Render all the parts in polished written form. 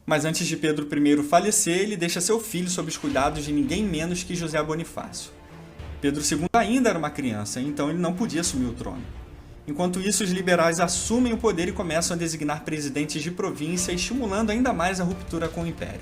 Mas antes de Pedro I falecer, ele deixa seu filho sob os cuidados de ninguém menos que José Bonifácio. Pedro II ainda era uma criança, então ele não podia assumir o trono. Enquanto isso, os liberais assumem o poder e começam a designar presidentes de província, estimulando ainda mais a ruptura com o Império.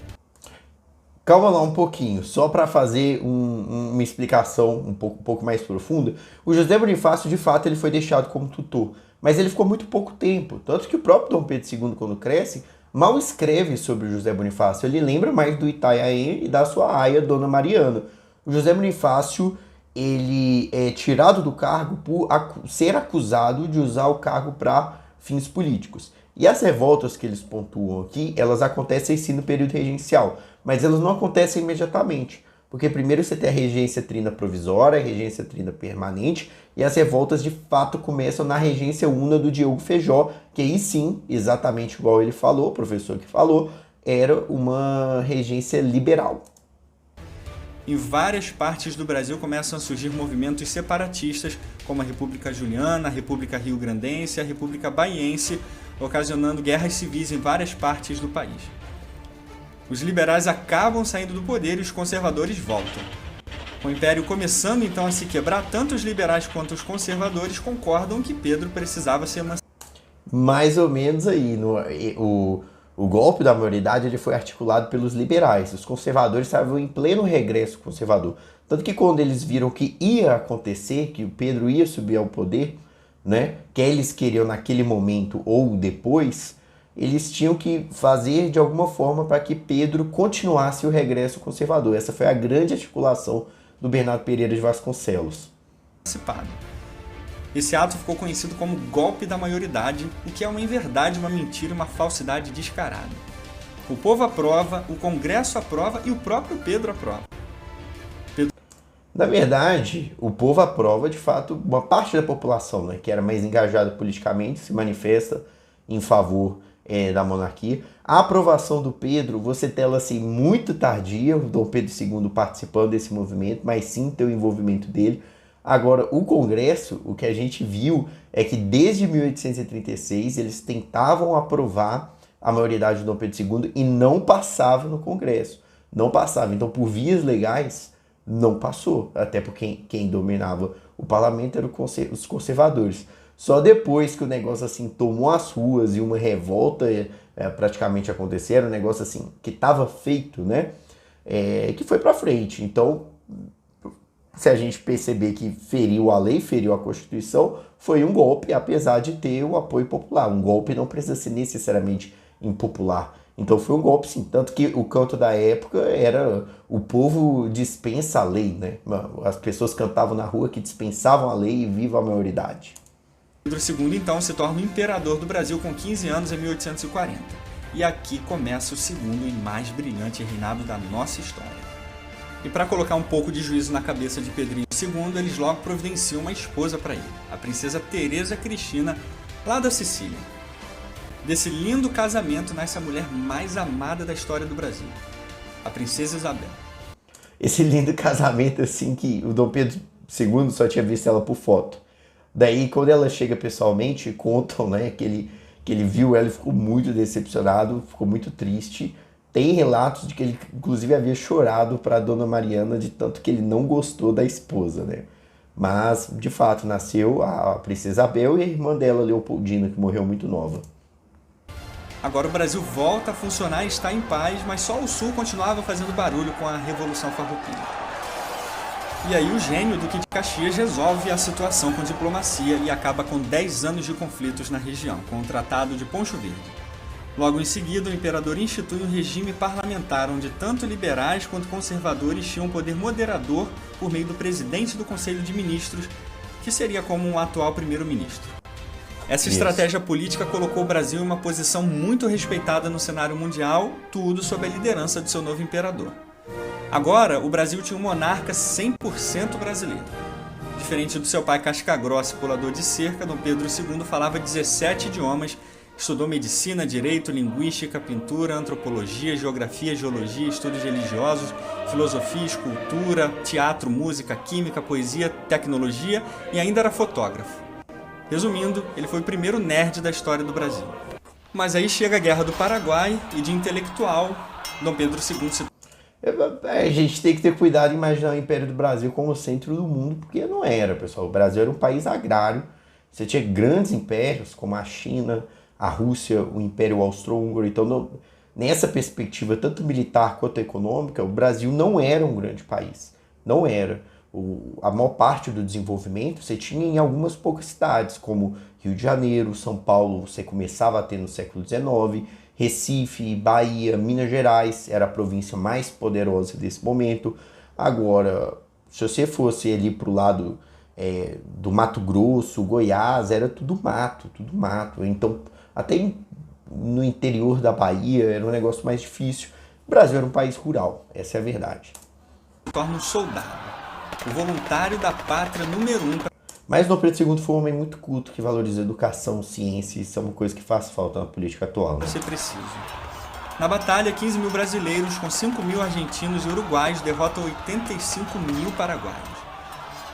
Calma lá um pouquinho, só para fazer uma explicação um pouco mais profunda. O José Bonifácio, de fato, ele foi deixado como tutor, mas ele ficou muito pouco tempo, tanto que o próprio Dom Pedro II, quando cresce, mal escreve sobre o José Bonifácio. Ele lembra mais do Itanhaém e da sua aia, Dona Mariana. O José Bonifácio, ele é tirado do cargo por ser acusado de usar o cargo para fins políticos. E as revoltas que eles pontuam aqui, elas acontecem sim no período regencial, mas elas não acontecem imediatamente, porque primeiro você tem a regência trina provisória, a regência trina permanente, e as revoltas de fato começam na regência una do Diogo Feijó, que aí sim, exatamente igual ele falou, o professor que falou, era uma regência liberal. Em várias partes do Brasil começam a surgir movimentos separatistas, como a República Juliana, a República Rio-Grandense e a República Baiense, ocasionando guerras civis em várias partes do país. Os liberais acabam saindo do poder e os conservadores voltam. Com o Império começando então a se quebrar, tanto os liberais quanto os conservadores concordam que Pedro precisava ser emancipado. Mais ou menos aí, o golpe da maioridade ele foi articulado pelos liberais. Os conservadores estavam em pleno regresso conservador. Tanto que quando eles viram que ia acontecer, que o Pedro ia subir ao poder, né, que eles queriam naquele momento ou depois, eles tinham que fazer de alguma forma para que Pedro continuasse o regresso conservador. Essa foi a grande articulação do Bernardo Pereira de Vasconcelos. Esse ato ficou conhecido como golpe da maioridade, o que é uma inverdade, uma mentira, uma falsidade descarada. O povo aprova, o Congresso aprova e o próprio Pedro aprova. Na verdade, o povo aprova, de fato, uma parte da população, né, que era mais engajada politicamente, se manifesta em favor da monarquia. A aprovação do Pedro, você tem ela assim, muito tardia, o Dom Pedro II participando desse movimento, mas sim tem o envolvimento dele. Agora, o Congresso, o que a gente viu é que desde 1836 eles tentavam aprovar a maioridade do Dom Pedro II e não passava no Congresso. Não passava. Então, por vias legais, não passou. Até porque quem dominava o parlamento eram os conservadores. Só depois que o negócio assim tomou as ruas e uma revolta praticamente aconteceu, era um negócio assim que estava feito, né? Que foi para frente. Então, se a gente perceber que feriu a lei, feriu a Constituição, foi um golpe, apesar de ter o apoio popular. Um golpe não precisa ser necessariamente impopular. Então foi um golpe sim, tanto que o canto da época era o povo dispensa a lei, né? As pessoas cantavam na rua que dispensavam a lei e viva a maioridade. Pedro II então se torna o imperador do Brasil com 15 anos em 1840. E aqui começa o segundo e mais brilhante reinado da nossa história. E para colocar um pouco de juízo na cabeça de Pedrinho II, eles logo providenciam uma esposa para ele, a princesa Teresa Cristina, lá da Sicília. Desse lindo casamento nasce a mulher mais amada da história do Brasil, a princesa Isabel. Esse lindo casamento assim que o Dom Pedro II só tinha visto ela por foto. Daí quando ela chega pessoalmente, contam, né, que ele viu ela e ficou muito decepcionado, ficou muito triste. Tem relatos de que ele, inclusive, havia chorado para a Dona Mariana de tanto que ele não gostou da esposa, né? Mas, de fato, nasceu a princesa Isabel e a irmã dela, Leopoldina, que morreu muito nova. Agora o Brasil volta a funcionar e está em paz, mas só o Sul continuava fazendo barulho com a Revolução Farroupilha. E aí o gênio Duque de Caxias resolve a situação com diplomacia e acaba com 10 anos de conflitos na região, com o Tratado de Poncho Verde. Logo em seguida, o imperador institui um regime parlamentar onde tanto liberais quanto conservadores tinham poder moderador por meio do presidente do Conselho de Ministros, que seria como um atual primeiro-ministro. Essa estratégia política colocou o Brasil em uma posição muito respeitada no cenário mundial, tudo sob a liderança do seu novo imperador. Agora, o Brasil tinha um monarca 100% brasileiro. Diferente do seu pai casca-grossa e pulador de cerca, Dom Pedro II falava 17 idiomas, estudou medicina, direito, linguística, pintura, antropologia, geografia, geologia, estudos religiosos, filosofia, escultura, teatro, música, química, poesia, tecnologia e ainda era fotógrafo. Resumindo, ele foi o primeiro nerd da história do Brasil. Mas aí chega a Guerra do Paraguai e de intelectual, Dom Pedro II se... A gente tem que ter cuidado em imaginar o Império do Brasil como o centro do mundo, porque não era, pessoal. O Brasil era um país agrário. Você tinha grandes impérios, como a China, a Rússia, o Império Austro-Húngaro. Então, nessa perspectiva, tanto militar quanto econômica, o Brasil não era um grande país. Não era. A maior parte do desenvolvimento você tinha em algumas poucas cidades, como Rio de Janeiro, São Paulo, você começava a ter no século XIX, Recife, Bahia, Minas Gerais, era a província mais poderosa desse momento. Agora, se você fosse ali para o lado do Mato Grosso, Goiás, era tudo mato, tudo mato. Então, até no interior da Bahia era um negócio mais difícil. O Brasil era um país rural, essa é a verdade. Torna um soldado, o voluntário da pátria número 1. Mas Dom Pedro II foi um homem muito culto, que valoriza educação, ciência, isso é uma coisa que faz falta na política atual. Né? Ser preciso. Na batalha, 15 mil brasileiros com 5 mil argentinos e uruguaios derrotam 85 mil paraguaios.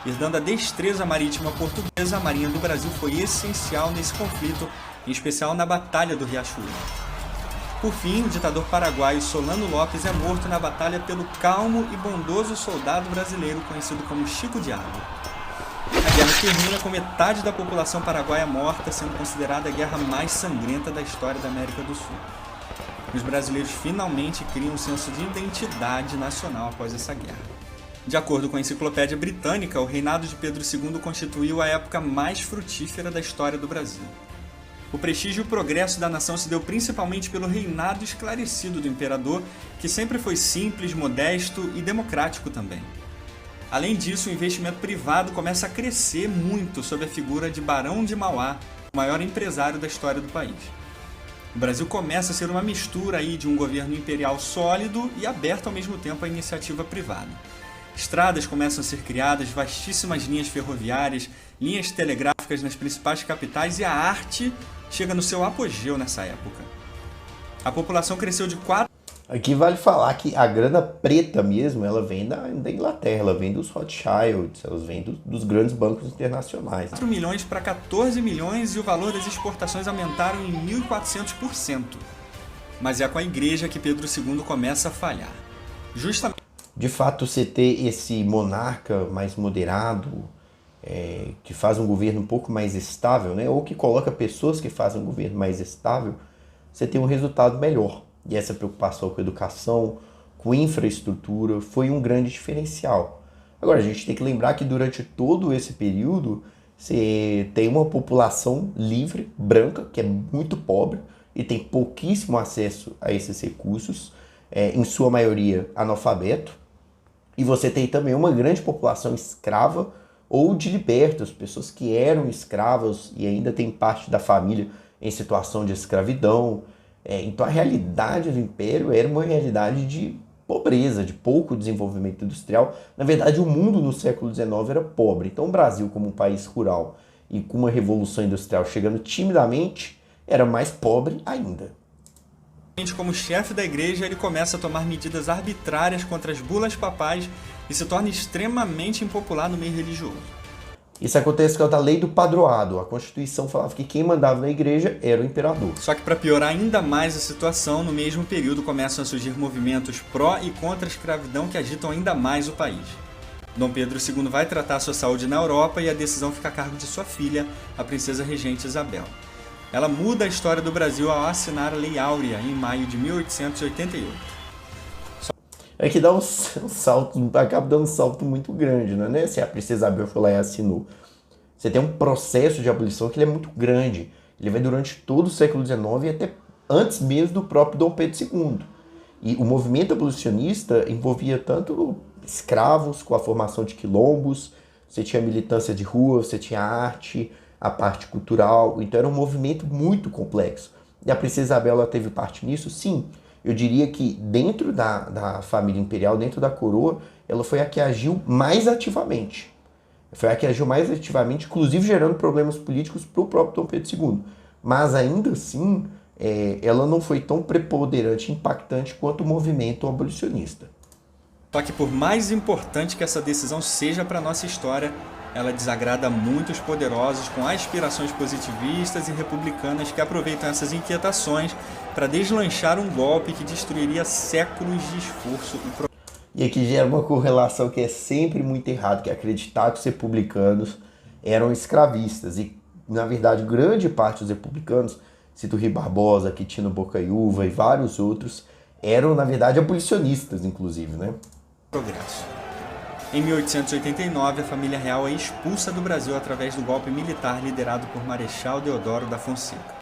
Herdando a destreza marítima portuguesa, a Marinha do Brasil foi essencial nesse conflito, em especial na Batalha do Riachuelo. Por fim, o ditador paraguaio Solano Lopes é morto na batalha pelo calmo e bondoso soldado brasileiro conhecido como Chico de Água. A guerra termina com metade da população paraguaia morta, sendo considerada a guerra mais sangrenta da história da América do Sul. Os brasileiros finalmente criam um senso de identidade nacional após essa guerra. De acordo com a Enciclopédia Britânica, o reinado de Pedro II constituiu a época mais frutífera da história do Brasil. O prestígio e o progresso da nação se deu principalmente pelo reinado esclarecido do imperador, que sempre foi simples, modesto e democrático também. Além disso, o investimento privado começa a crescer muito sob a figura de Barão de Mauá, o maior empresário da história do país. O Brasil começa a ser uma mistura aí de um governo imperial sólido e aberto ao mesmo tempo à iniciativa privada. Estradas começam a ser criadas, vastíssimas linhas ferroviárias, linhas telegráficas nas principais capitais e a arte chega no seu apogeu nessa época. A população cresceu de 4... Aqui vale falar que a grana preta mesmo, ela vem da Inglaterra, ela vem dos Rothschilds, ela vem dos grandes bancos internacionais. 4 milhões para 14 milhões e o valor das exportações aumentaram em 1.400%. Mas é com a igreja que Pedro II começa a falhar. Justamente... De fato, você ter esse monarca mais moderado, que faz um governo um pouco mais estável, né? Ou que coloca pessoas que fazem um governo mais estável, você tem um resultado melhor. E essa preocupação com educação, com infraestrutura, foi um grande diferencial. Agora, a gente tem que lembrar que durante todo esse período, você tem uma população livre, branca, que é muito pobre e tem pouquíssimo acesso a esses recursos, em sua maioria analfabeto. E você tem também uma grande população escrava ou de libertos, pessoas que eram escravas e ainda tem parte da família em situação de escravidão. Então a realidade do Império era uma realidade de pobreza, de pouco desenvolvimento industrial. Na verdade, o mundo no século XIX era pobre. Então o Brasil, como um país rural e com uma revolução industrial chegando timidamente, era mais pobre ainda. Como chefe da igreja, ele começa a tomar medidas arbitrárias contra as bulas papais e se torna extremamente impopular no meio religioso. Isso acontece com a lei do padroado. A Constituição falava que quem mandava na igreja era o imperador. Só que para piorar ainda mais a situação, no mesmo período começam a surgir movimentos pró e contra a escravidão que agitam ainda mais o país. Dom Pedro II vai tratar sua saúde na Europa e a decisão fica a cargo de sua filha, a princesa regente Isabel. Ela muda a história do Brasil ao assinar a Lei Áurea em maio de 1888. É que dá um salto, acaba dando um salto muito grande, não é? Se a princesa Isabel foi lá e assinou. Você tem um processo de abolição que ele é muito grande. Ele vai durante todo o século XIX e até antes mesmo do próprio Dom Pedro II. E o movimento abolicionista envolvia tanto escravos, com a formação de quilombos, você tinha militância de rua, você tinha arte, a parte cultural, então era um movimento muito complexo. E a princesa Isabel ela teve parte nisso? Sim. Eu diria que dentro da família imperial, dentro da coroa, ela foi a que agiu mais ativamente. Foi a que agiu mais ativamente, inclusive gerando problemas políticos para o próprio Dom Pedro II. Mas ainda assim, ela não foi tão preponderante e impactante quanto o movimento abolicionista. Só que por mais importante que essa decisão seja para a nossa história, ela desagrada muitos poderosos com aspirações positivistas e republicanas que aproveitam essas inquietações para deslanchar um golpe que destruiria séculos de esforço E aqui gera uma correlação que é sempre muito errada, que é acreditar que os republicanos eram escravistas. E, na verdade, grande parte dos republicanos, cito Rui Barbosa, Quitino Bocaiúva e vários outros, eram, na verdade, abolicionistas, inclusive, né? progresso. Em 1889, a família real é expulsa do Brasil através do golpe militar liderado por Marechal Deodoro da Fonseca.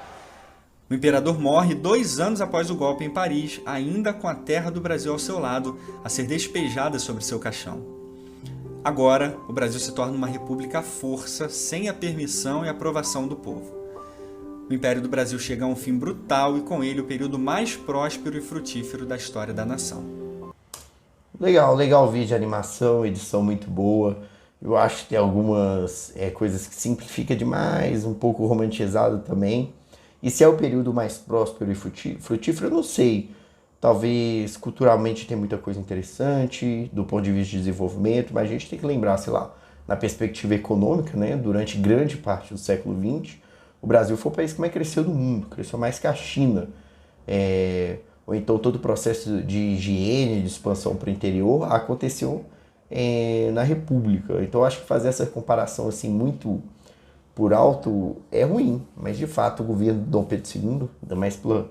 O imperador morre 2 anos após o golpe em Paris, ainda com a terra do Brasil ao seu lado, a ser despejada sobre seu caixão. Agora, o Brasil se torna uma república à força, sem a permissão e aprovação do povo. O Império do Brasil chega a um fim brutal e com ele o período mais próspero e frutífero da história da nação. Legal o vídeo, animação, edição muito boa. Eu acho que tem algumas coisas que simplifica demais, um pouco romantizado também. E se é o período mais próspero e frutífero, eu não sei. Talvez culturalmente tem muita coisa interessante, do ponto de vista de desenvolvimento, mas a gente tem que lembrar, sei lá, na perspectiva econômica, né, durante grande parte do século XX, o Brasil foi o país que mais cresceu do mundo, cresceu mais que a China. Ou então todo o processo de higiene, de expansão para o interior aconteceu na República. Então acho que fazer essa comparação assim muito por alto é ruim, mas de fato o governo de Dom Pedro II, ainda mais pela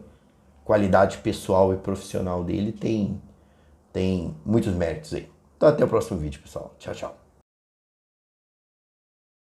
qualidade pessoal e profissional dele, tem muitos méritos aí. Então até o próximo vídeo, pessoal. Tchau, tchau.